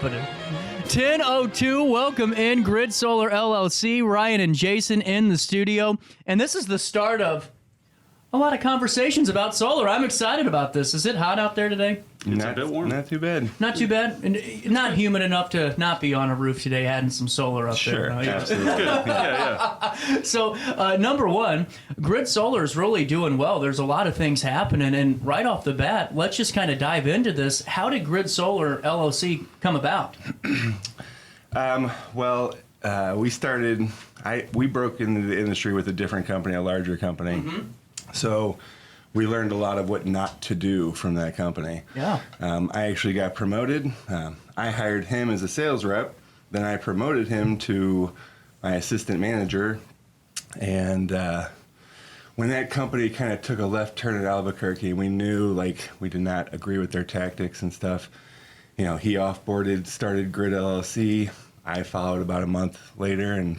happening. 10:02, welcome in Grid Solar LLC. Ryan and Jason in the studio. And this is the start of a lot of conversations about solar. I'm excited about this. Is it hot out there today? It's a bit warm. Not too bad. Not too bad? And not humid enough to not be on a roof today adding some solar up Sure, there. absolutely. Good. Yeah. So, number one, Grid Solar is really doing well. There's a lot of things happening. And right off the bat, let's just kind of dive into this. How did Grid Solar LLC come about? We broke into the industry with a different company, a larger company. Mm-hmm. So we learned a lot of what not to do from that company. Yeah. I actually got promoted. I hired him as a sales rep. Then I promoted him to my assistant manager. And when that company kind of took a left turn at Albuquerque, we knew we did not agree with their tactics and stuff. You know, he offboarded, started Grid LLC. I followed about a month later, and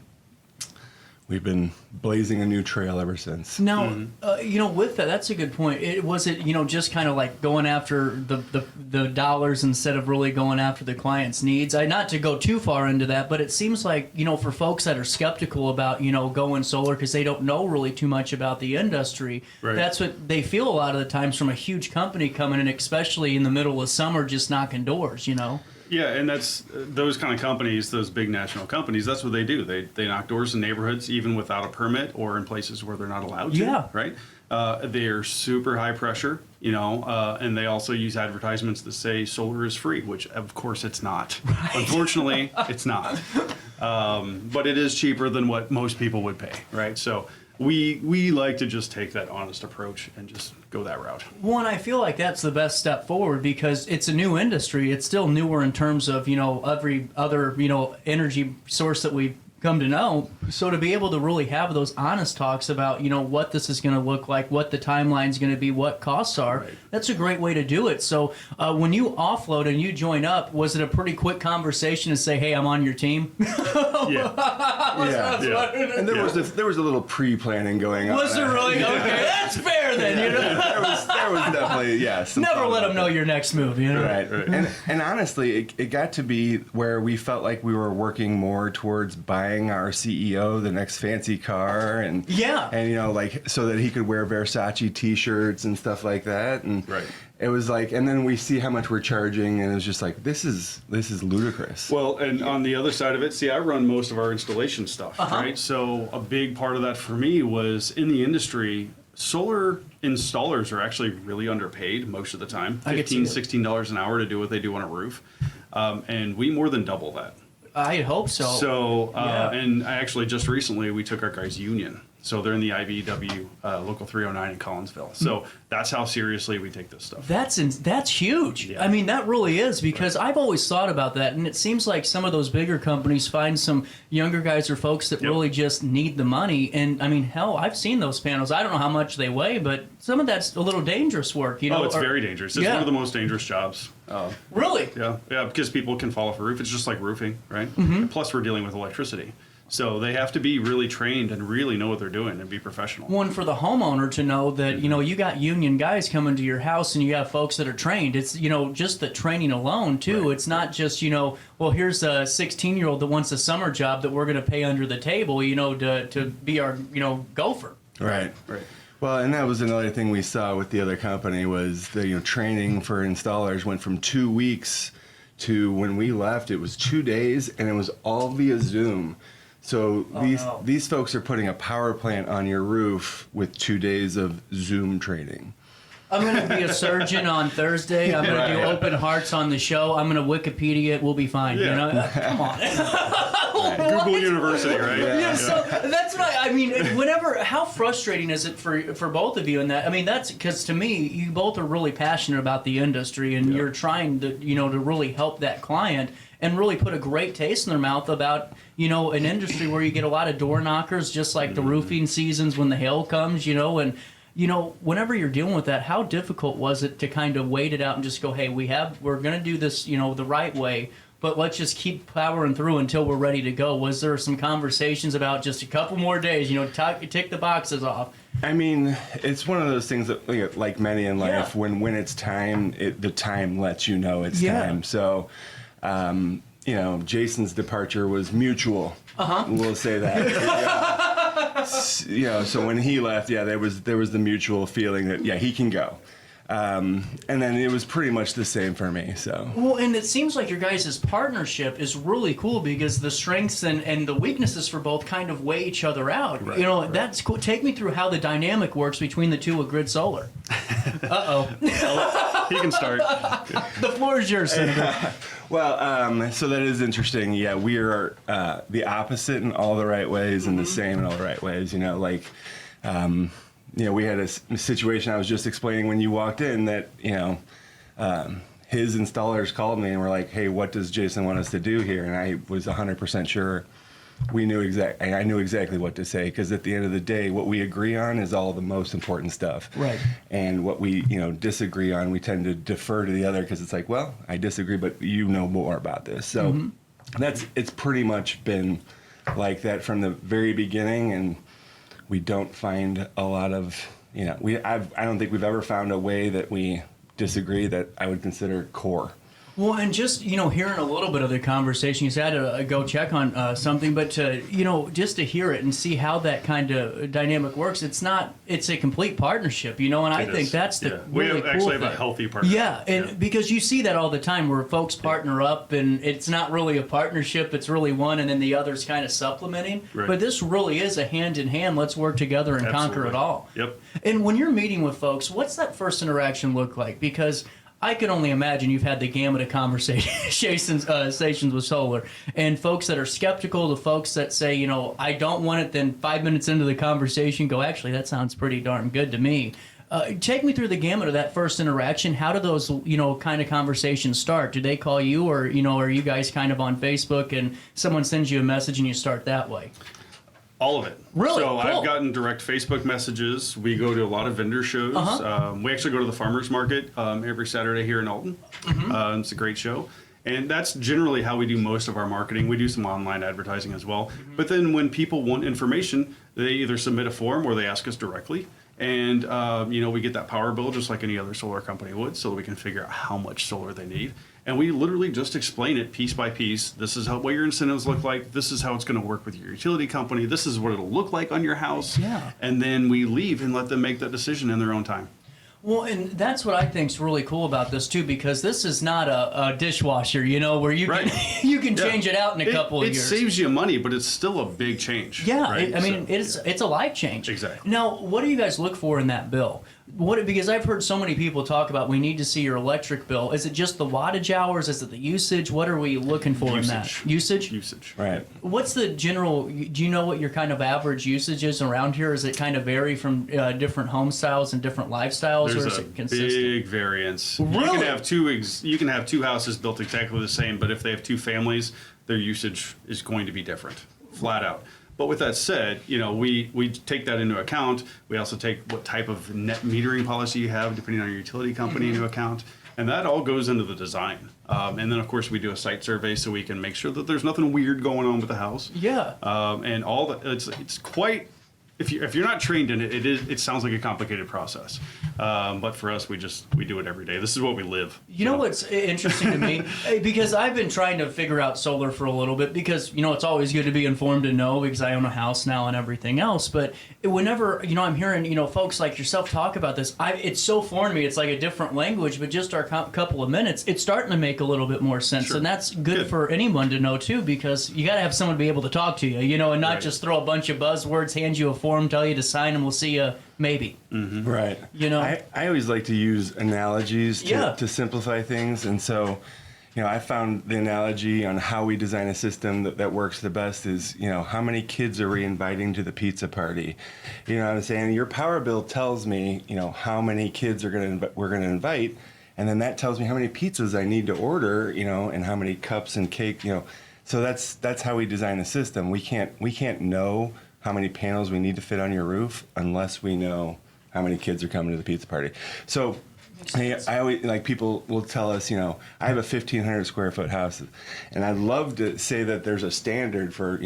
we've been blazing a new trail ever since. Now, with that, that's a good point. Was it just kind of like going after the dollars instead of really going after the client's needs? Not to go too far into that, but it seems like, for folks that are skeptical about, going solar because they don't know really too much about the industry, Right. That's what they feel a lot of the times from a huge company coming in, especially in the middle of summer, just knocking doors, Yeah, and that's those kind of companies, those big national companies, that's what they do. They knock doors in neighborhoods even without a permit or in places where they're not allowed to, Yeah. right? They're super high pressure, and they also use advertisements that say solar is free, which of course it's not. Right. Unfortunately, it's not. But it is cheaper than what most people would pay, right? So we like to just take that honest approach and just go that route. Well, and I feel like that's the best step forward because it's a new industry. It's still newer in terms of, every other, energy source that we've come to know. So to be able to really have those honest talks about, what this is going to look like, what the timeline's going to be, what costs are, Right. That's a great way to do it. So when you offload and you join up, was it a pretty quick conversation to say, hey, I'm on your team? Yeah. And there was a little pre-planning going on. Was there really? Okay, that's fair then, there was definitely, some Never thought let about them know that. your next move, Right. And honestly, it got to be where we felt like we were working more towards buying our CEO the next fancy car, and so that he could wear Versace T-shirts and stuff like that, and Right. it was and then we see how much we're charging, and it was just this is ludicrous. Well, and on the other side of it, see, I run most of our installation stuff, right? So a big part of that for me was in the industry, solar installers are actually really underpaid most of the time. $15, $16 an hour to do what they do on a roof. And we more than double that. I hope so. So, and I actually just recently, we took our guys union. So they're in the IBEW Local 309 in Collinsville. So that's how seriously we take this stuff. That's huge. Yeah. I mean, that really is, because I've always thought about that, and it seems like some of those bigger companies find some younger guys or folks that really just need the money. And I mean, hell, I've seen those panels. I don't know how much they weigh, but some of that's a little dangerous work. It's very dangerous. It's one of the most dangerous jobs. Really? Yeah, because people can fall off a roof. It's just like roofing, right? Mm-hmm. Plus, we're dealing with electricity. So they have to be really trained and really know what they're doing and be professional. One for the homeowner to know that, you got union guys coming to your house and you have folks that are trained. It's, just the training alone, too. Right. It's not just, well, here's a 16-year-old that wants a summer job that we're going to pay under the table, to be our, gopher. Right. Well, and that was another thing we saw with the other company was the training for installers went from 2 weeks to when we left, it was 2 days, and it was all via Zoom. So these folks are putting a power plant on your roof with 2 days of Zoom training. I'm going to be a surgeon on Thursday. I'm going to do open hearts on the show. I'm going to Wikipedia it. We'll be fine. Yeah. Come on. Google University, right? Yeah, so that's what I mean. How frustrating is it for both of you in that? I mean, that's because to me, you both are really passionate about the industry, and you're trying to, to really help that client and really put a great taste in their mouth about, an industry where you get a lot of door knockers, just like the roofing seasons when the hail comes, and. Whenever you're dealing with that, how difficult was it to kind of wait it out and just go, hey, we're going to do this, the right way, but let's just keep powering through until we're ready to go? Was there some conversations about just a couple more days, tick the boxes off? I mean, it's one of those things that, like many in life, when it's time, the time lets you know it's time. So Jason's departure was mutual. We'll say that. So when he left, there was the mutual feeling that he can go. And then it was pretty much the same for me. So well, and it seems like your guys' partnership is really cool because the strengths and the weaknesses for both kind of weigh each other out. Right, that's cool. Take me through how the dynamic works between the two with Grid Solar. He can start. The floor is yours, Senator. Well, so that is interesting. Yeah, we are the opposite in all the right ways and the same in all the right ways. We had a situation I was just explaining when you walked in that, his installers called me and were like, hey, what does Jason want us to do here? And I was 100% sure I knew exactly what to say, because at the end of the day, what we agree on is all the most important stuff. Right. And what we, disagree on, we tend to defer to the other because it's like, well, I disagree, but you know more about this. So it's pretty much been like that from the very beginning. And we don't find a lot of, I don't think we've ever found a way that we disagree that I would consider core. Well, and just, hearing a little bit of the conversation, you said to go check on something, but just to hear it and see how that kind of dynamic works, it's a complete partnership, and I think that's the really cool actually thing. have a healthy partnership. Yeah, and because you see that all the time where folks partner up and it's not really a partnership, it's really one and then the other's kind of supplementing. Right. But this really is a hand in hand, let's work together and conquer it all. Yep. And when you're meeting with folks, what's that first interaction look like? Because I can only imagine you've had the gamut of conversations with solar, and folks that are skeptical to folks that say, I don't want it, then 5 minutes into the conversation go, actually, that sounds pretty darn good to me. Take me through the gamut of that first interaction. How do those, kind of conversations start? Do they call you, or, are you guys kind of on Facebook and someone sends you a message and you start that way? All of it. Really? So Cool. I've gotten direct Facebook messages. We go to a lot of vendor shows. We actually go to the farmers market every Saturday here in Alton. It's a great show. And that's generally how we do most of our marketing. We do some online advertising as well. But then when people want information, they either submit a form or they ask us directly. And, we get that power bill just like any other solar company would, so that we can figure out how much solar they need. And we literally just explain it piece by piece. This is what your incentives look like. This is how it's going to work with your utility company. This is what it'll look like on your house. Yeah. And then we leave and let them make that decision in their own time. Well, and that's what I think is really cool about this too, because this is not a dishwasher, where you can you can change it out in a couple of years. It saves you money, but it's still a big change. Yeah, right? It's a life change. Exactly. Now, what do you guys look for in that bill? Because I've heard so many people talk about we need to see your electric bill. Is it just the wattage hours? Is it the usage? What are we looking for in that? Usage? Usage. Right. What's the general, do you know what your kind of average usage is around here? Is it kind of vary from different home styles and different lifestyles, or is There's a it consistent? big variance. Really? You can have two houses built exactly the same, but if they have two families, their usage is going to be different, flat out. But with that said, we take that into account. We also take what type of net metering policy you have, depending on your utility company, into account. And that all goes into the design. And then, of course, we do a site survey so we can make sure that there's nothing weird going on with the house. Yeah. And all that, it's quite, if you're not trained in it, it sounds like a complicated process. But for us, we do it every day. This is what we live. You know what's interesting to me? Because I've been trying to figure out solar for a little bit, because, it's always good to be informed and know, because I own a house now and everything else. But whenever, I'm hearing, folks like yourself talk about this, it's so foreign to me. It's like a different language, but just our couple of minutes, it's starting to make a little bit more sense. Sure. And that's good for anyone to know, too, because you got to have someone to be able to talk to you, and not just throw a bunch of buzzwords, hand you a form, tell you to sign, and we'll see you maybe. Mm-hmm. Right. I always like to use analogies to simplify things. And so, I found the analogy on how we design a system that works the best is, how many kids are we inviting to the pizza party? You know what I'm saying? Your power bill tells me, how many kids we're going to invite. And then that tells me how many pizzas I need to order, and how many cups and cake, So that's how we design a system. We can't know how many panels we need to fit on your roof unless we know how many kids are coming to the pizza party. So I always, people will tell us, I have a 1,500 square foot house, and I'd love to say that there's a standard for,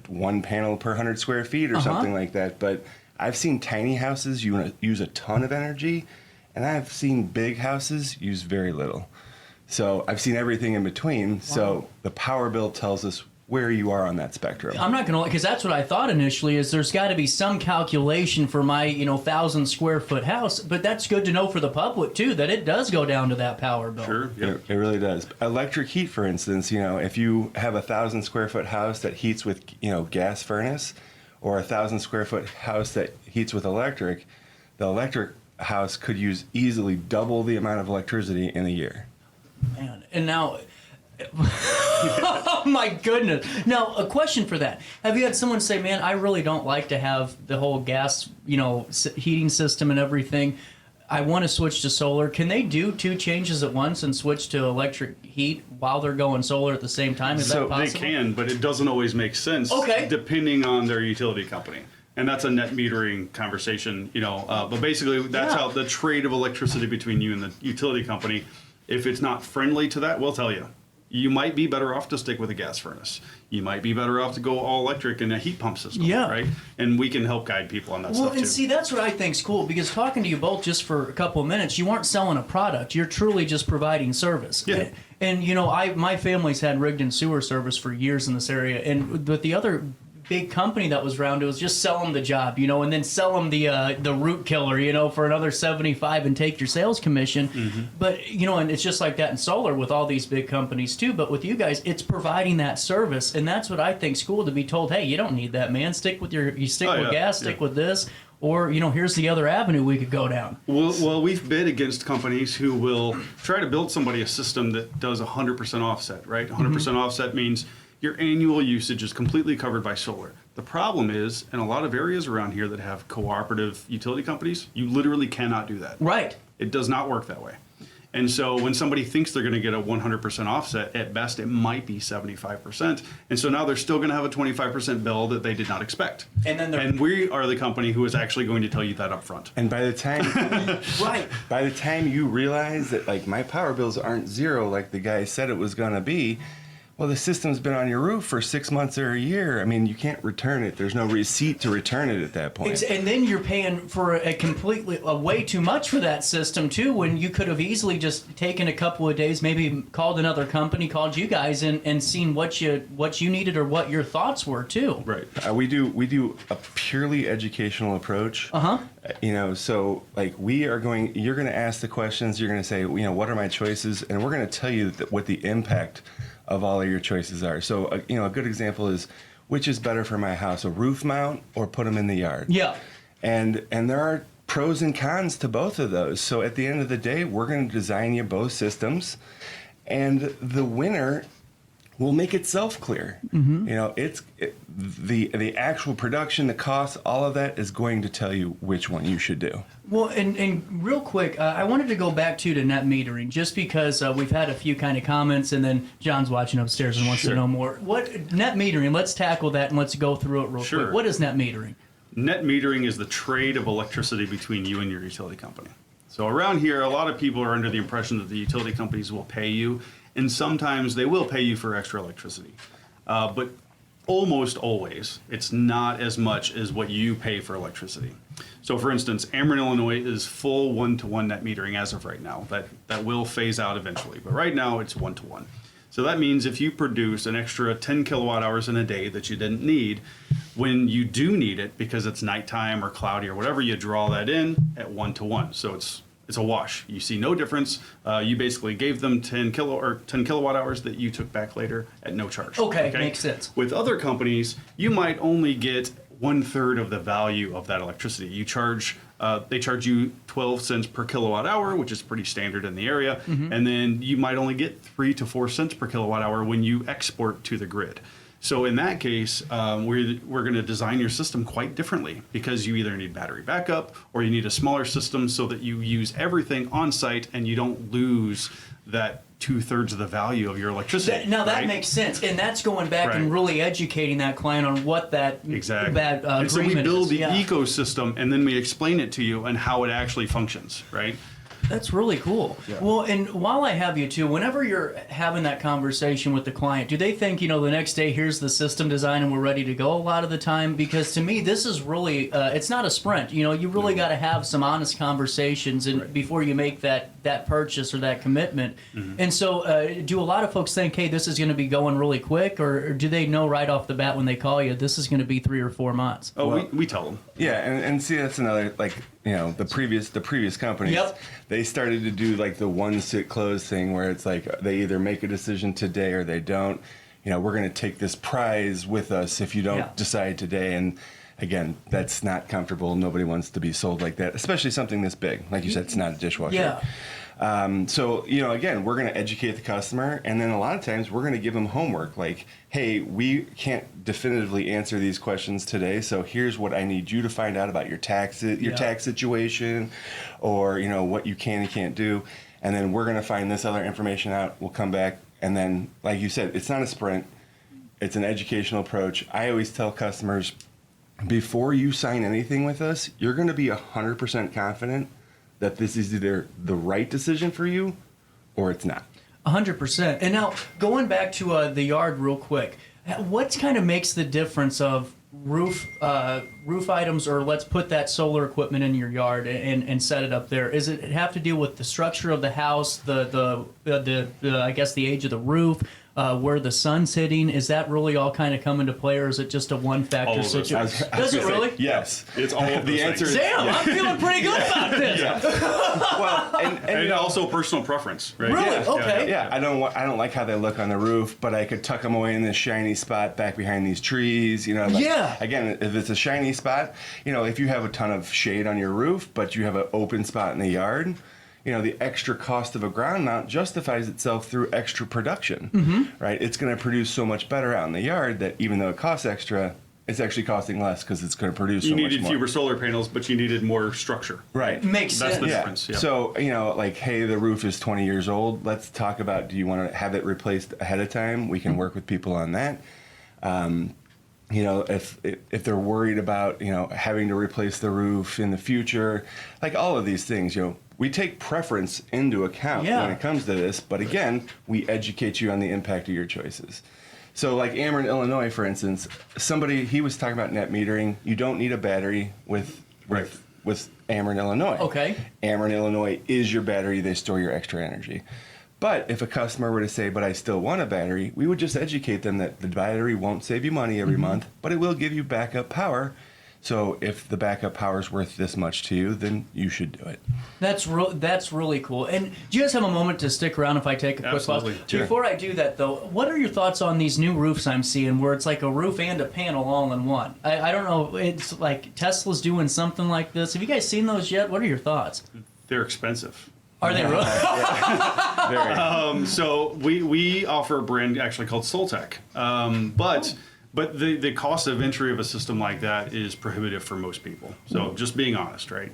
one panel per 100 square feet or something like that. But I've seen tiny houses use a ton of energy, and I've seen big houses use very little. So I've seen everything in between. So the power bill tells us where you are on that spectrum. I'm not gonna, because that's what I thought initially. Is there's got to be some calculation for my 1,000 square foot house, but that's good to know for the public too, that it does go down to that power bill. Sure. Yep. It really does. Electric heat, for instance, if you have 1,000 square foot house that heats with gas furnace, or 1,000 square foot house that heats with electric, the electric house could use easily double the amount of electricity in a year. Man, and now. Oh my goodness. Now, a question for that. Have you had someone say, man, I really don't like to have the whole gas, heating system and everything. I want to switch to solar. Can they do 2 changes at once and switch to electric heat while they're going solar at the same time? Is that possible? They can, but it doesn't always make sense. Okay. Depending on their utility company. And that's a net metering conversation, but basically that's how the trade of electricity between you and the utility company, if it's not friendly to that, we'll tell you. You might be better off to stick with a gas furnace. You might be better off to go all electric in a heat pump system, right? And we can help guide people on that stuff too. Well, and see, that's what I think's cool, because talking to you both just for a couple of minutes, you aren't selling a product. You're truly just providing service. Yeah. And my family's had rigged and sewer service for years in this area, and with the other big company that was around, it was just sell them the job, and then sell them the root killer, for another 75 and take your sales commission. Mm-hmm. But and it's just like that in solar with all these big companies too. But with you guys, it's providing that service, and that's what I think's cool, to be told, hey, you don't need that, man. Stick with gas, stick with this, or here's the other avenue we could go down. Well, we've bid against companies who will try to build somebody a system that does 100% offset, right? 100% offset means your annual usage is completely covered by solar. The problem is, in a lot of areas around here that have cooperative utility companies, you literally cannot do that. Right. It does not work that way. And so when somebody thinks they're going to get a 100% offset, at best it might be 75%. And so now they're still going to have a 25% bill that they did not expect. And we are the company who is actually going to tell you that up front. And by the time by the time you realize that my power bills aren't zero like the guy said it was going to be, well, the system's been on your roof for 6 months or a year. I mean, you can't return it. There's no receipt to return it at that point. And then you're paying for a way too much for that system too, when you could have easily just taken a couple of days, maybe called another company, called you guys, and seen what you needed or what your thoughts were too. Right. We do a purely educational approach. So you're going to ask the questions. You're going to say, what are my choices, and we're going to tell you what the impact of all of your choices are. So, a good example is, which is better for my house, a roof mount or put them in the yard? Yeah. And there are pros and cons to both of those. So at the end of the day, we're going to design you both systems, and the winner will make itself clear. Mm-hmm. The actual production, the cost, all of that is going to tell you which one you should do. Well, and real quick, I wanted to go back to net metering, just because we've had a few kind of comments, and then John's watching upstairs and wants to know more. What net metering? Let's tackle that and let's go through it real quick. What is net metering? Net metering is the trade of electricity between you and your utility company. So around here, a lot of people are under the impression that the utility companies will pay you, and sometimes they will pay you for extra electricity. But almost always, it's not as much as what you pay for electricity. So for instance, Ameren, Illinois is full 1-to-1 net metering as of right now. That will phase out eventually, but right now it's 1-to-1. So that means if you produce an extra 10 kilowatt hours in a day that you didn't need, when you do need it, because it's nighttime or cloudy or whatever, you draw that in at 1-to-1. So it's a wash. You see no difference. You basically gave them 10 kilowatt hours that you took back later at no charge. Okay, makes sense. With other companies, you might only get 1/3 of the value of that electricity. They charge you 12 cents per kilowatt hour, which is pretty standard in the area, and then you might only get 3 to 4 cents per kilowatt hour when you export to the grid. So in that case, we're going to design your system quite differently, because you either need battery backup or you need a smaller system so that you use everything on site and you don't lose that 2/3 of the value of your electricity. Now that makes sense, and that's going back and really educating that client on what that agreement and so we build is. the ecosystem, and then we explain it to you and how it actually functions, right? That's really cool. Yeah. Well, and while I have you too, whenever you're having that conversation with the client, do they think, the next day here's the system design and we're ready to go a lot of the time? Because to me, this is really, it's not a sprint. You really got to have some honest conversations and before you make that purchase or that commitment. And so do a lot of folks think, hey, this is going to be going really quick, or do they know right off the bat when they call you, this is going to be 3 or 4 months? Oh, well, we tell them. Yeah, and see, that's another, the previous companies, Yep. they started to do like the one sit close thing where it's like they either make a decision today or they don't. We're going to take this prize with us if you don't decide today. And again, that's not comfortable. Nobody wants to be sold like that, especially something this big. Like you said, it's not a dishwasher. Yeah. So, again, we're going to educate the customer, and then a lot of times we're going to give them homework like, hey, we can't definitively answer these questions today, so here's what I need you to find out about your tax situation, or, what you can and can't do, and then we're going to find this other information out. We'll come back, and then, like you said, it's not a sprint. It's an educational approach. I always tell customers, before you sign anything with us, you're going to be 100% confident that this is either the right decision for you or it's not. 100%. And now, going back to the yard real quick, what kind of makes the difference of roof items, or let's put that solar equipment in your yard and set it up there? Is it have to do with the structure of the house, the I guess the age of the roof, where the sun's hitting? Is that really all kind of come into play, or is it just a one factor situation? Does it really? Yes. It's all of the those answer things. is Damn, I'm feeling pretty good about this. well, And also personal preference, right? Really? Yeah. Okay. Yeah, I don't like how they look on the roof, but I could tuck them away in this shiny spot back behind these trees. Yeah. Again, if it's a shiny spot, if you have a ton of shade on your roof, but you have an open spot in the yard, the extra cost of a ground mount justifies itself through extra production, right? It's going to produce so much better out in the yard that even though it costs extra, it's actually costing less because it's going to produce so much more. You needed fewer solar panels, but you needed more structure. Right. Makes sense. That's the difference. Yeah. So, like, hey, the roof is 20 years old. Let's talk about, do you want to have it replaced ahead of time? We can work with people on that. If they're worried about, having to replace the roof in the future, like all of these things, we take preference into account when it comes to this. But again, we educate you on the impact of your choices. So like Ameren, Illinois, for instance, he was talking about net metering. You don't need a battery with Ameren, Illinois. Okay. Ameren, Illinois is your battery. They store your extra energy. But if a customer were to say, but I still want a battery, we would just educate them that the battery won't save you money every month, but it will give you backup power. So if the backup power is worth this much to you, then you should do it. That's really cool. And do you guys have a moment to stick around if I take a quick pause? Absolutely. Sure. Before I do that, though, what are your thoughts on these new roofs I'm seeing where it's like a roof and a panel all in one? I don't know. It's like Tesla's doing something like this. Have you guys seen those yet? What are your thoughts? They're expensive. Are they really? Very. So we offer a brand actually called Soltech, but the cost of entry of a system like that is prohibitive for most people. So just being honest, right?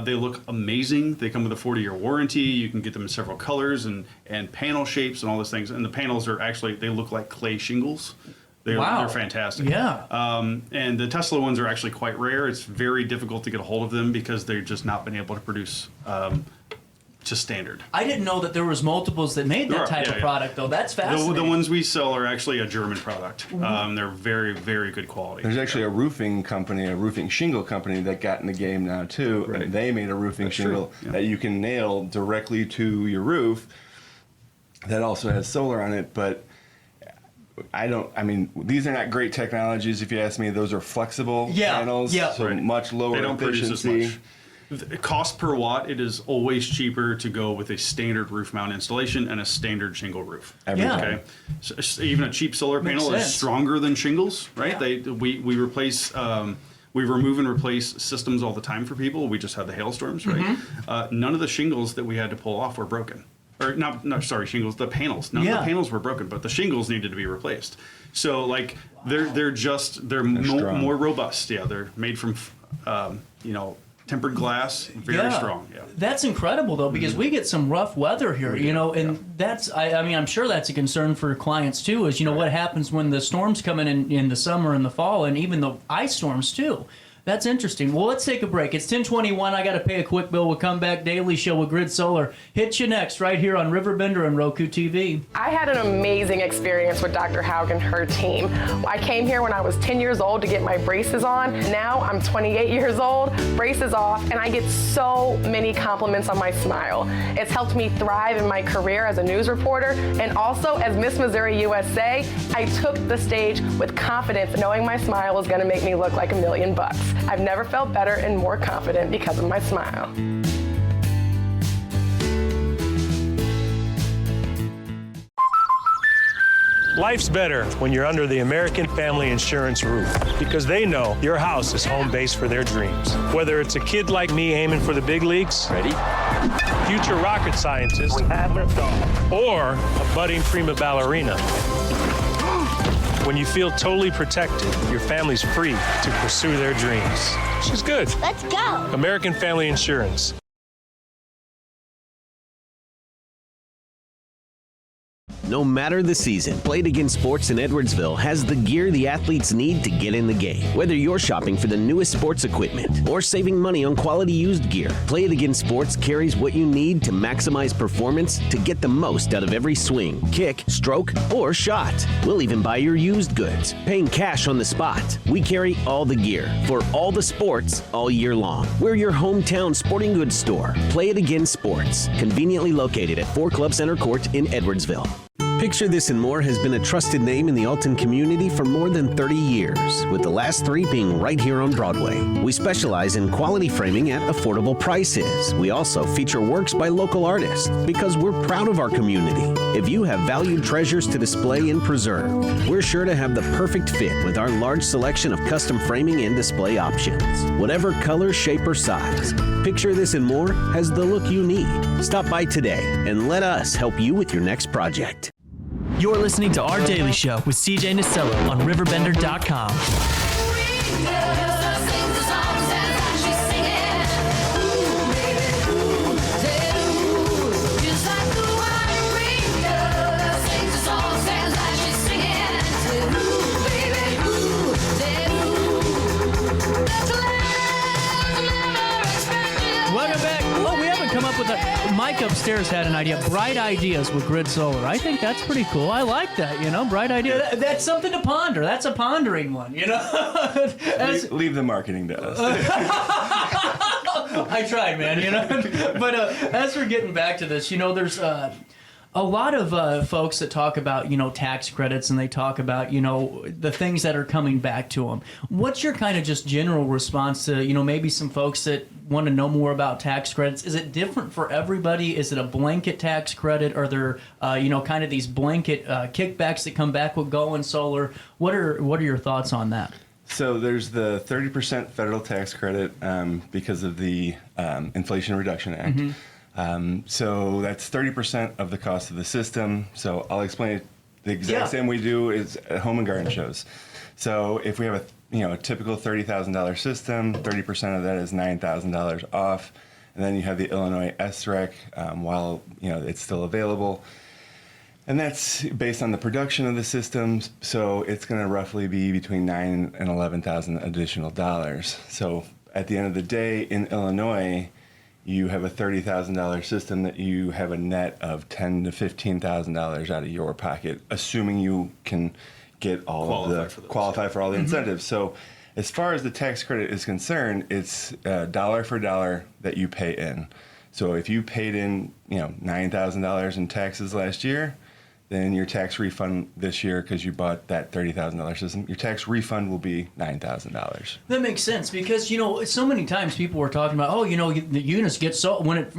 They look amazing. They come with a 40-year warranty. You can get them in several colors and panel shapes and all those things. And the panels are actually, they look like clay shingles. They're fantastic. Yeah. And the Tesla ones are actually quite rare. It's very difficult to get a hold of them because they've just not been able to produce to standard. I didn't know that there was multiples that made that type of product, though. That's fascinating. The ones we sell are actually a German product. They're very, very good quality. There's actually a roofing company, a roofing shingle company that got in the game now too. Right. And they made a roofing shingle true. Yeah. that you can nail directly to your roof that also has solar on it. But these are not great technologies if you ask me. Those are flexible panels, so much lower They don't produce efficiency. as much. The cost per watt, it is always cheaper to go with a standard roof mount installation and a standard shingle roof. Every time. Okay, so even a cheap solar panel is stronger than shingles, right? Yeah. We replace. We remove and replace systems all the time for people. We just had the hailstorms, right? None of the shingles that we had to pull off were broken. Or shingles, the panels. None of the panels were broken, but the shingles needed to be replaced. So like they're more robust. Yeah, they're made from tempered glass, very strong. Yeah. That's incredible, though, because we get some rough weather here, and that's, I'm sure that's a concern for clients, too, is, what happens when the storms come in the summer and the fall, and even the ice storms, too. That's interesting. Well, let's take a break. It's 10:21. I got to pay a quick bill. We'll come back. Daily Show with Grid Solar. Hit you next right here on RiverBender and Roku TV. I had an amazing experience with Dr. Haug and her team. I came here when I was 10 years old to get my braces on. Now I'm 28 years old, braces off, and I get so many compliments on my smile. It's helped me thrive in my career as a news reporter, and also as Miss Missouri USA, I took the stage with confidence, knowing my smile was going to make me look like $1 million. I've never felt better and more confident because of my smile. Life's better when you're under the American Family Insurance roof because they know your house is home base for their dreams. Whether it's a kid like me aiming for the big leagues, ready, future rocket scientist, or a budding prima ballerina. When you feel totally protected, your family's free to pursue their dreams. She's good. Let's go. American Family Insurance. No matter the season, Play It Again Sports in Edwardsville has the gear the athletes need to get in the game. Whether you're shopping for the newest sports equipment or saving money on quality used gear, Play It Again Sports carries what you need to maximize performance to get the most out of every swing, kick, stroke, or shot. We'll even buy your used goods, paying cash on the spot. We carry all the gear for all the sports all year long. We're your hometown sporting goods store. Play It Again Sports, conveniently located at 4 Club Center Court in Edwardsville. Picture This and More has been a trusted name in the Alton community for more than 30 years, with the last 3 being right here on Broadway. We specialize in quality framing at affordable prices. We also feature works by local artists because we're proud of our community. If you have valued treasures to display and preserve, we're sure to have the perfect fit with our large selection of custom framing and display options. Whatever color, shape, or size, Picture This and More has the look you need. Stop by today and let us help you with your next project. You're listening to Our Daily Show with CJ Nasello on RiverBender.com. Welcome back. Oh, we haven't come up with a... Mike upstairs had an idea. Bright ideas with Grid Solar. I think that's pretty cool. I like that, bright idea. That's something to ponder. That's a pondering one, Leave the marketing to us. I tried, man, But as we're getting back to this, there's... a lot of folks that talk about, tax credits, and they talk about, the things that are coming back to them. What's your kind of just general response to, maybe some folks that want to know more about tax credits? Is it different for everybody? Is it a blanket tax credit? Are there, kind of these blanket kickbacks that come back with going solar? What are your thoughts on that? So there's the 30% federal tax credit because of the Inflation Reduction Act. Mm-hmm. So that's 30% of the cost of the system. So I'll explain it. The exact same we do is at home and garden shows. So if we have a typical $30,000 system, 30% of that is $9,000 off, and then you have the Illinois SREC while it's still available, and that's based on the production of the systems. So it's going to roughly be between $9,000 and $11,000 additional dollars. So at the end of the day, in Illinois, you have a $30,000 system that you have a net of $10,000 to $15,000 out of your pocket, assuming you can get qualify for all the incentives. So as far as the tax credit is concerned, it's dollar for dollar that you pay in. So if you paid in $9,000 in taxes last year, then your tax refund this year, because you bought that $30,000 system, your tax refund will be $9,000. That makes sense because, so many times people were talking about, the units get solar. When it,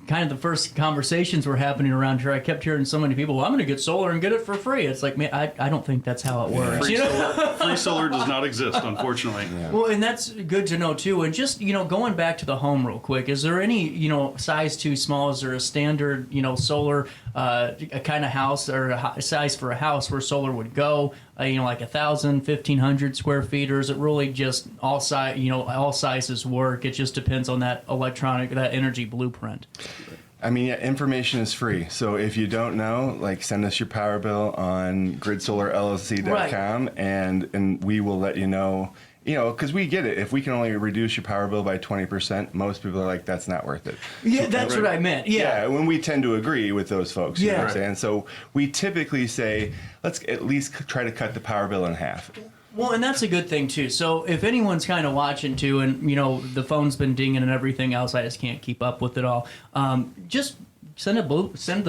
kind of the first conversations were happening around here, I kept hearing so many people, well, I'm going to get solar and get it for free. It's like, man, I don't think that's how it works. Free solar does not exist, unfortunately. Yeah. Well, and that's good to know, too. And just, going back to the home real quick, is there any, size too small? Is there a standard, solar a kind of house or a size for a house where solar would go, like 1,000, 1,500 square feet, or is it really just all sizes work? It just depends on that energy blueprint. I mean, information is free. So if you don't know, send us your power bill on GridSolarLLC.com, and we will let you know because we get it. If we can only reduce your power bill by 20%, most people are like, that's not worth it. Yeah, that's what I meant. Yeah. When we tend to agree with those folks. You know what I'm Yeah. saying? So we typically say, let's at least try to cut the power bill in half. Well, and that's a good thing too. So if anyone's kind of watching too, and the phone's been dinging and everything else, I just can't keep up with it all. Just send the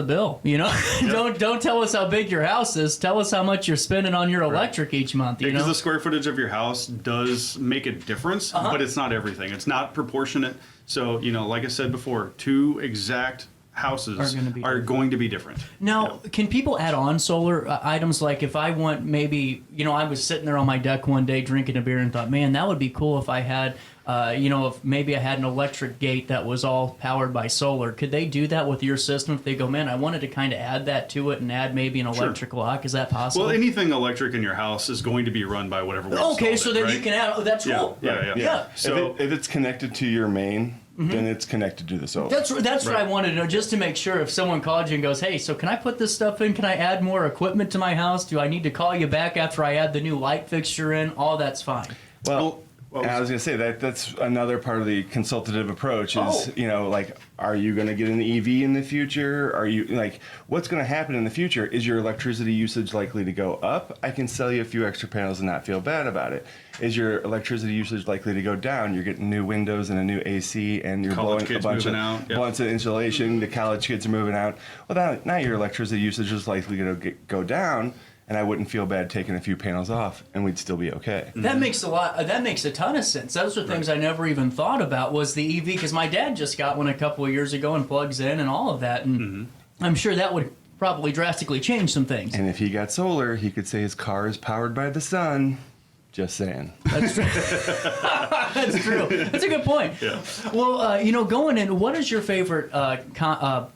bill. Don't tell us how big your house is. Tell us how much you're spending on your electric each month. Because the square footage of your house does make a difference, but it's not everything. It's not proportionate. So like I said before, two exact houses are going to be different. Now, can people add on solar items? Like if I want maybe, I was sitting there on my deck one day drinking a beer and thought, man, that would be cool if I had, if maybe I had an electric gate that was all powered by solar. Could they do that with your system if they go, man, I wanted to kind of add that to it and add maybe an electric lock? Is that possible? Well, anything electric in your house is going to be run by whatever we Okay, so installed then right? you can add, that's cool. Yeah. So if it's connected to your main, then it's connected to the solar. That's what I wanted to know, just to make sure if someone called you and goes, hey, so can I put this stuff in? Can I add more equipment to my house? Do I need to call you back after I add the new light fixture in? All that's fine. Well, I was going to say that's another part of the consultative approach is, are you going to get an EV in the future? Are you what's going to happen in the future? Is your electricity usage likely to go up? I can sell you a few extra panels and not feel bad about it. Is your electricity usage likely to go down? You're getting new windows and a new AC and you're blowing a bunch of insulation. The college kids are moving out. Well, now your electricity usage is likely to go down. And I wouldn't feel bad taking a few panels off, and we'd still be okay. That makes a ton of sense. Those are things I never even thought about. Was the EV, because my dad just got one a couple of years ago and plugs in and all of that, and I'm sure that would probably drastically change some things. And if he got solar, he could say his car is powered by the sun. Just saying. That's true. That's true. That's a good point. Yeah. Well, going in, what is your favorite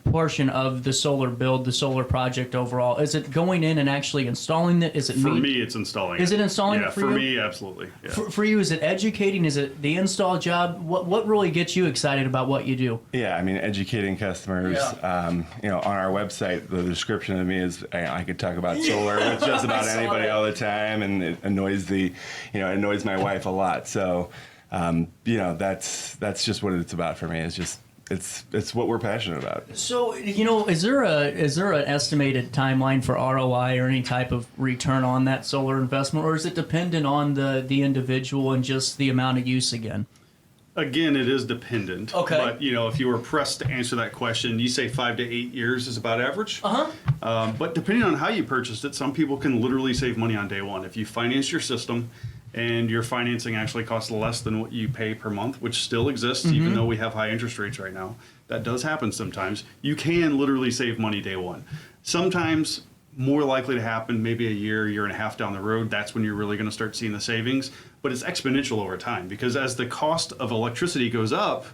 portion of the solar build, the solar project overall? Is it going in and actually installing it? Is it For me, it's installing it. Is it installing it for you? Yeah, for me, absolutely. Yeah. For you, is it educating? Is it the install job? What really gets you excited about what you do? Yeah, I mean, educating customers. On our website, the description of me is I could talk about solar with just about anybody all the time, and it annoys annoys my wife a lot. So, that's just what it's about for me. It's what we're passionate about. So, is there an estimated timeline for ROI or any type of return on that solar investment, or is it dependent on the individual and just the amount of use again? Again, it is dependent. Okay. But, if you were pressed to answer that question, you say 5 to 8 years is about average. But depending on how you purchased it, some people can literally save money on day one. If you finance your system and your financing actually costs less than what you pay per month, which still exists, even though we have high interest rates right now, that does happen sometimes. You can literally save money day one. Sometimes more likely to happen maybe a year and a half down the road. That's when you're really going to start seeing the savings. But it's exponential over time, because as the cost of electricity goes up,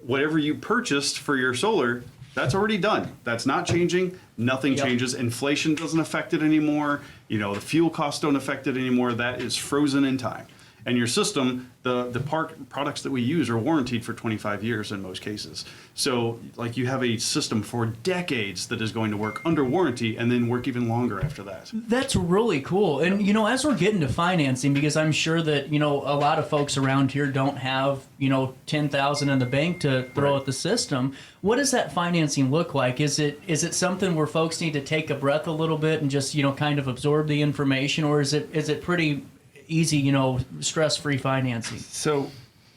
whatever you purchased for your solar, that's already done. That's not changing. Nothing changes. Inflation doesn't affect it anymore. The fuel costs don't affect it anymore. That is frozen in time. And your system, the products that we use are warranted for 25 years in most cases. So you have a system for decades that is going to work under warranty and then work even longer after that. That's really cool. And, as we're getting to financing, because I'm sure that, a lot of folks around here don't have, $10,000 in the bank to throw at the system. What does that financing look like? Is it something where folks need to take a breath a little bit and just, kind of absorb the information, or is it pretty easy, stress-free financing? So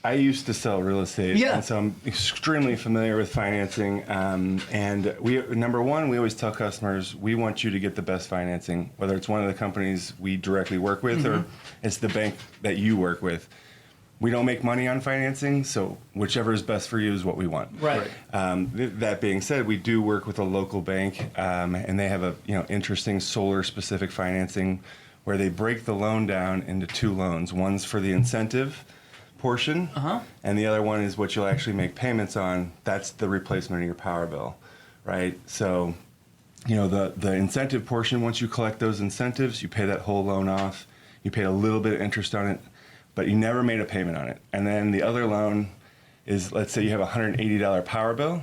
I used to sell real estate, and so I'm extremely familiar with financing. And number one, we always tell customers, we want you to get the best financing, whether it's one of the companies we directly work with or it's the bank that you work with. We don't make money on financing, so whichever is best for you is what we want. Right. That being said, we do work with a local bank, and they have a interesting solar-specific financing where they break the loan down into two loans. One's for the incentive portion, and the other one is what you'll actually make payments on. That's the replacement of your power bill, right? So, the incentive portion, once you collect those incentives, you pay that whole loan off. You pay a little bit of interest on it, but you never made a payment on it. And then the other loan is, let's say you have a $180 power bill.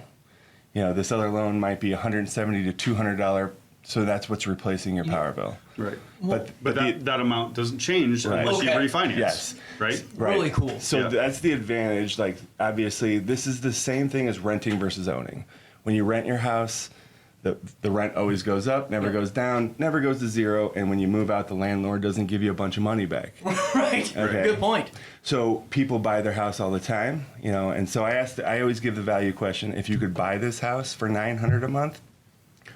This other loan might be $170 to $200 So that's what's replacing your power bill. Right. But that amount doesn't change Right. unless Okay. you refinance. Yes. Right? Really cool. So Yeah. that's the advantage. Like, obviously, this is the same thing as renting versus owning. When you rent your house, the rent always goes up, never goes down, never goes to zero. And when you move out, the landlord doesn't give you a bunch of money back. Right. Okay. Good point. So people buy their house all the time, you know. And so I always give the value question: if you could buy this house for $900 a month,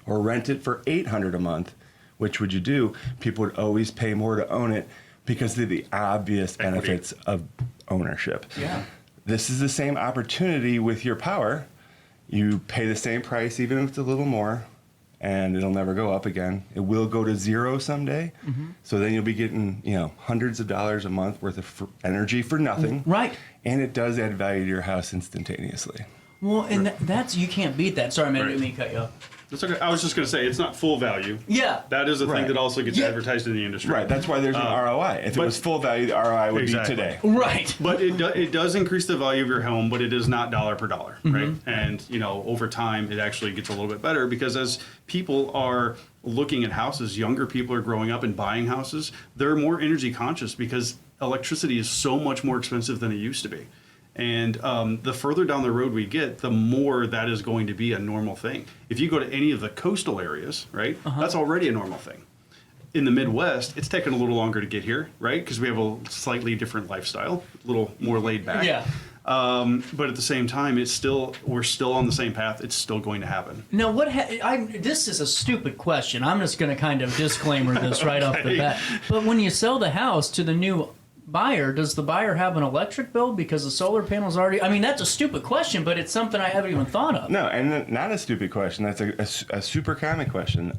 or rent it for $800 a month, which would you do? People would always pay more to own it because of the obvious Equity. benefits of ownership. Yeah. This is the same opportunity with your power. You pay the same price, even if it's a little more, and it'll never go up again. It will go to zero someday. So then you'll be getting, you know, hundreds of dollars a month worth of energy for nothing. Right. And it does add value to your house instantaneously. Well, and that's you can't beat that. Sorry, man, I didn't mean to cut you off. That's okay. I was just going to say, it's not full value. Yeah. That is a Right. thing that also gets Yeah. advertised in the industry. Right. That's why there's an ROI. If it but- was full value, the ROI would Exactly. be today. Right. But it does increase the value of your home, but it is not dollar per dollar, right? And, you know, over time, it actually gets a little bit better because as people are looking at houses, younger people are growing up and buying houses, they're more energy conscious because electricity is so much more expensive than it used to be. And the further down the road we get, the more that is going to be a normal thing. If you go to any of the coastal areas, right, that's already a normal thing. In the Midwest, it's taken a little longer to get here, right? Because we have a slightly different lifestyle, a little more laid back. Yeah. But at the same time, we're still on the same path. It's still going to happen. Now, this is a stupid question. I'm just going to kind of disclaimer this right off the Okay. bat. But when you sell the house to the new buyer, does the buyer have an electric bill because the solar panels already? I mean, that's a stupid question, but it's something I haven't even thought of. No, and not a stupid question. That's a super common question.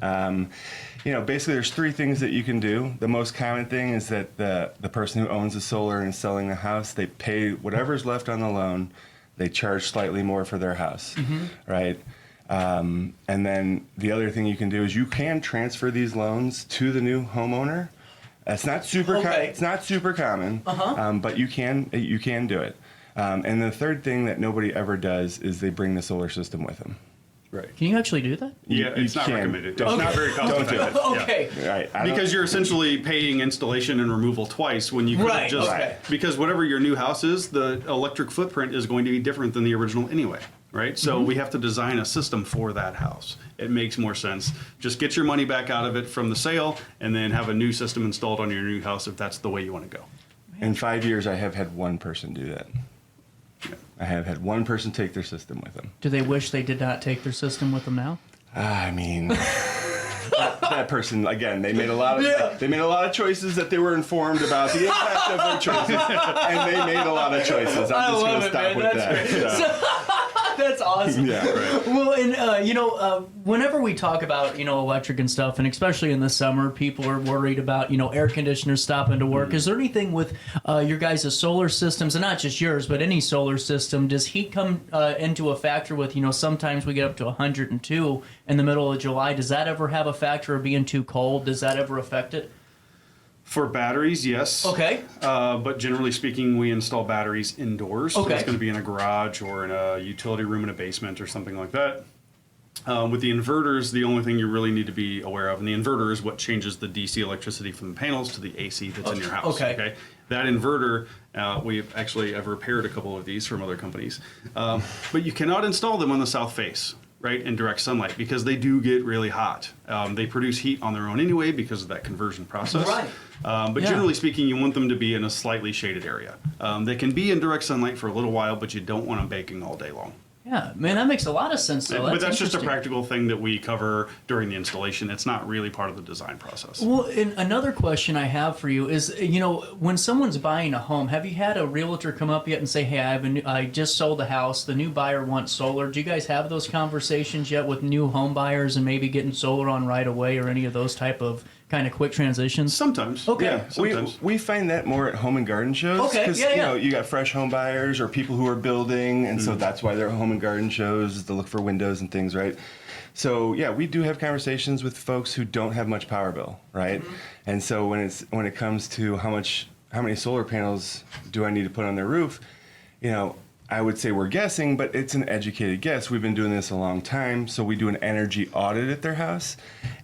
You know, basically, there's three things that you can do. The most common thing is that the person who owns the solar and is selling the house, they pay whatever's left on the loan. They charge slightly more for their house, right? And then the other thing you can do is you can transfer these loans to the new homeowner. It's not super. Okay. It's not super common, but you can do it. And the third thing that nobody ever does is they bring the solar system with them. Right. Can you actually do that? Yeah, You it's not can. recommended. Don't- It's not very cost don't do effective. it. Okay. Right. Because you're essentially paying installation and removal twice when you could Right, just okay. because whatever your new house is, the electric footprint is going to be different than the original anyway, right? So we have to design a system for that house. It makes more sense. Just get your money back out of it from the sale and then have a new system installed on your new house if that's the way you want to go. In 5 years, I have had one person do that. I have had one person take their system with them. Do they wish they did not take their system with them now? I mean, that person again. They made a lot of choices that they were informed about the impact of their choices, and they made a lot of choices. I'm just going to stop with that. So, That's awesome. yeah, right. Well, and whenever we talk about electric and stuff, and especially in the summer, people are worried about air conditioners stopping to work. Is there anything with your guys' solar systems, and not just yours, but any solar system? Does heat come into a factor with sometimes we get up to 102 in the middle of July? Does that ever have a factor of being too cold? Does that ever affect it? For batteries, yes. Okay. But generally speaking, we install batteries indoors. So Okay. it's going to be in a garage or in a utility room in a basement or something like that. With the inverters, the only thing you really need to be aware of, and the inverter is what changes the DC electricity from the panels to the AC that's in your house. Okay. That inverter, we've actually I've repaired a couple of these from other companies, but you cannot install them on the south face, right, in direct sunlight because they do get really hot. They produce heat on their own anyway because of that conversion process. Right. But Yeah. generally speaking, you want them to be in a slightly shaded area. They can be in direct sunlight for a little while, but you don't want them baking all day long. Yeah, man, that makes a lot of sense. Though. But that's just a interesting. practical thing that we cover during the installation. It's not really part of the design process. Well, and another question I have for you is, when someone's buying a home, have you had a realtor come up yet and say, "Hey, I just sold a house. The new buyer wants solar." Do you guys have those conversations yet with new home buyers and maybe getting solar on right away or any of those type of kind of quick transitions? Sometimes. Okay. Yeah, sometimes. We find that more at home and garden shows. Okay, yeah. You got fresh home buyers or people who are building, and so that's why they're at home and garden shows is to look for windows and things, right? So yeah, we do have conversations with folks who don't have much power bill, right? And so when it comes to how many solar panels do I need to put on their roof, I would say we're guessing, but it's an educated guess. We've been doing this a long time, so we do an energy audit at their house,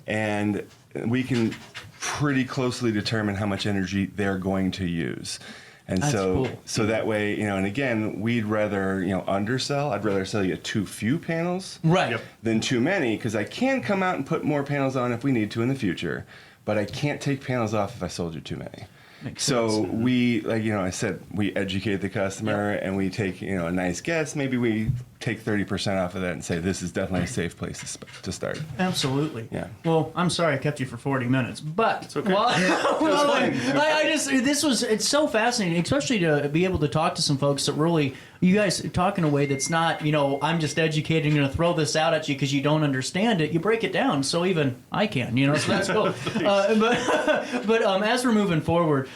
and we can pretty closely determine how much energy they're going to use. And That's so, cool. so that way, and again, we'd rather, undersell. I'd rather sell you too few panels Right. Yep. than too many, because I can come out and put more panels on if we need to in the future, but I can't take panels off if I sold you too many. Makes So sense. we, I said, we educate the customer and we take, a nice guess. Maybe we take 30% off of that and say, this is definitely a safe place to start. Absolutely. Yeah. Well, I'm sorry I kept you for 40 minutes, but It's okay. it's so fascinating, especially to be able to talk to some folks that really, you guys talk in a way that's not, I'm just educated, going to throw this out at you because you don't understand it. You break it down, so even I can, so that's cool. But as we're moving forward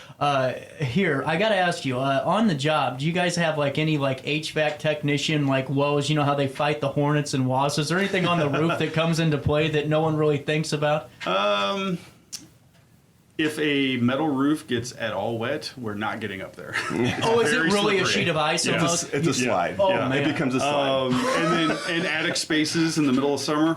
here, I got to ask you, on the job, do you guys have any HVAC technician woes? You know how they fight the hornets and wasps? Is there anything on the roof that comes into play that no one really thinks about? If a metal roof gets at all wet, we're not getting up there. Oh, is it very really a slippery. sheet of ice Yeah. almost? It's a slide. Oh, Yeah. man. It becomes a slide. And then in attic spaces in the middle of summer,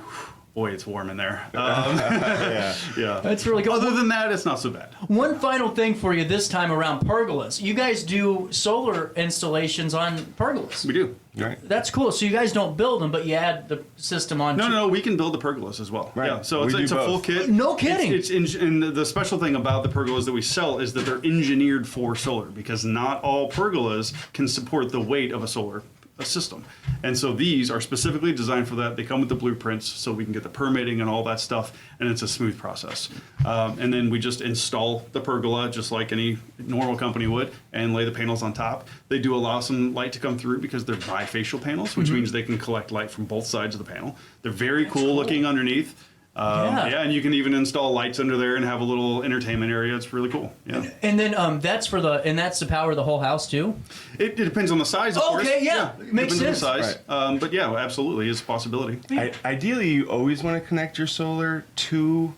boy, it's warm in there. Yeah. Yeah. That's really good. Other than that, it's not so bad. One final thing for you this time around pergolas. You guys do solar installations on pergolas. We do. Right. That's cool. So you guys don't build them, but you add the system on. No, we can build the pergolas as well. Right. Yeah, so We it's do a full both. kit. No kidding. And the special thing about the pergolas that we sell is that they're engineered for solar, because not all pergolas can support the weight of a solar system. And so these are specifically designed for that. They come with the blueprints so we can get the permitting and all that stuff, and it's a smooth process. And then we just install the pergola just like any normal company would and lay the panels on top. They do allow some light to come through because they're bifacial panels, which means they can collect light from both sides of the panel. They're very cool looking underneath. Yeah. And you can even install lights under there and have a little entertainment area. It's really cool. Yeah. And then that's to power the whole house too. It depends on the size, of course. Okay, yeah. Makes Depends sense. on the size. But yeah, absolutely, it's a possibility. Ideally, you always want to connect your solar to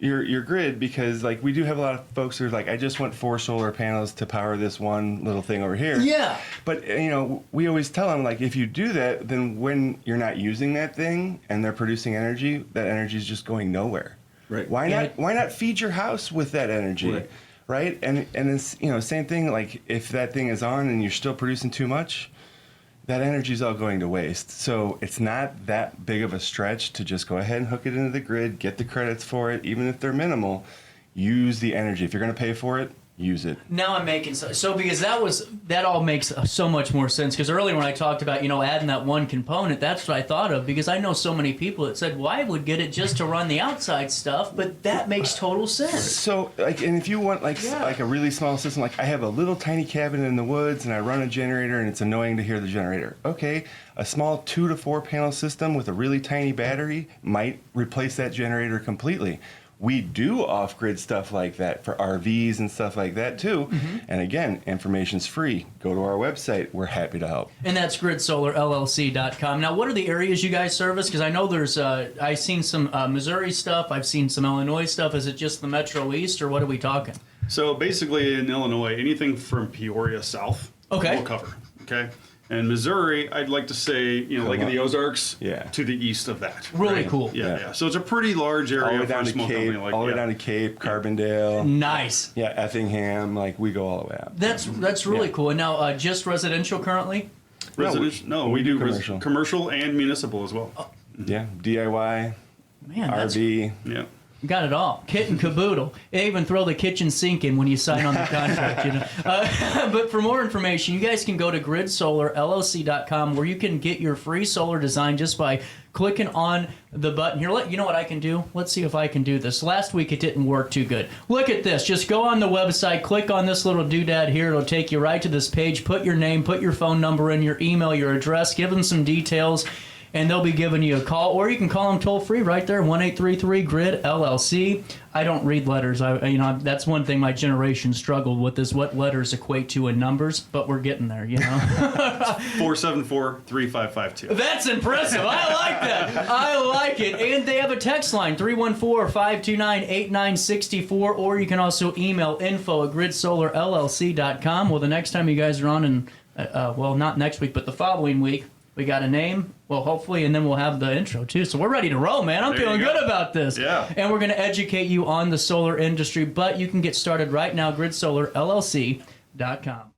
your grid, because we do have a lot of folks who are I just want 4 solar panels to power this one little thing over here. Yeah. But we always tell them if you do that, then when you're not using that thing and they're producing energy, that energy is just going nowhere. Right. Why Yeah. not? Why not feed your house with that energy? Right. Right. And it's same thing. If that thing is on and you're still producing too much, that energy is all going to waste. So it's not that big of a stretch to just go ahead and hook it into the grid, get the credits for it, even if they're minimal. Use the energy. If you're going to pay for it, use it. Now I'm making so because that all makes so much more sense, because earlier when I talked about adding that one component, that's what I thought of, because I know so many people that said, well, I would get it just to run the outside stuff, but that makes total sense. So and if you want a really small system, I have a little tiny cabin in the woods and I run a generator and it's annoying to hear the generator. Okay, a small 2 to 4 panel system with a really tiny battery might replace that generator completely. We do off-grid stuff like that for RVs and stuff like that too. Mm-hmm. And again, information's free. Go to our website. We're happy to help. And that's Solar LLC.com. Now, what are the areas you guys service? Because I know there's, I've seen some Missouri stuff. I've seen some Illinois stuff. Is it just the Metro East, or what are we talking? So basically in Illinois, anything from Peoria south, Okay. we'll cover. Okay. And Missouri, I'd like to say, like in the Ozarks, Yeah. to the east of that. Really cool. Yeah. So it's a pretty large area All the way for down a to small Cape, company like all the way down to Cape, Carbondale. Nice. Yeah, Effingham. We go all the way out. That's really Yeah. cool. And now, just residential currently? Residential? We do commercial. commercial and municipal as well. Yeah, DIY, Man, that's RV. Yeah. got it all. Kit and caboodle. They even throw the kitchen sink in when you sign on the contract. But for more information, you guys can go to GridSolarLLC.com, where you can get your free solar design just by clicking on the button here. You know what I can do? Let's see if I can do this. Last week it didn't work too good. Look at this. Just go on the website, click on this little doodad here. It'll take you right to this page. Put your name, put your phone number in, your email, your address, give them some details, and they'll be giving you a call, or you can call them toll free right there, 1-833-GRID-LLC. I don't read letters. That's one thing my generation struggled with, is what letters equate to in numbers, but we're getting there, 474-3552. That's impressive. I like that. I like it. And they have a text line, 314-529-8964, or you can also email info@GridSolarLLC.com. Well, the next time you guys are on, and well, not next week, but the following week. We got a name, well, hopefully, and then we'll have the intro too. So we're ready to roll, man. I'm There you feeling go. good about this. Yeah. And we're going to educate you on the solar industry, but you can get started right now, GridSolarLLC.com.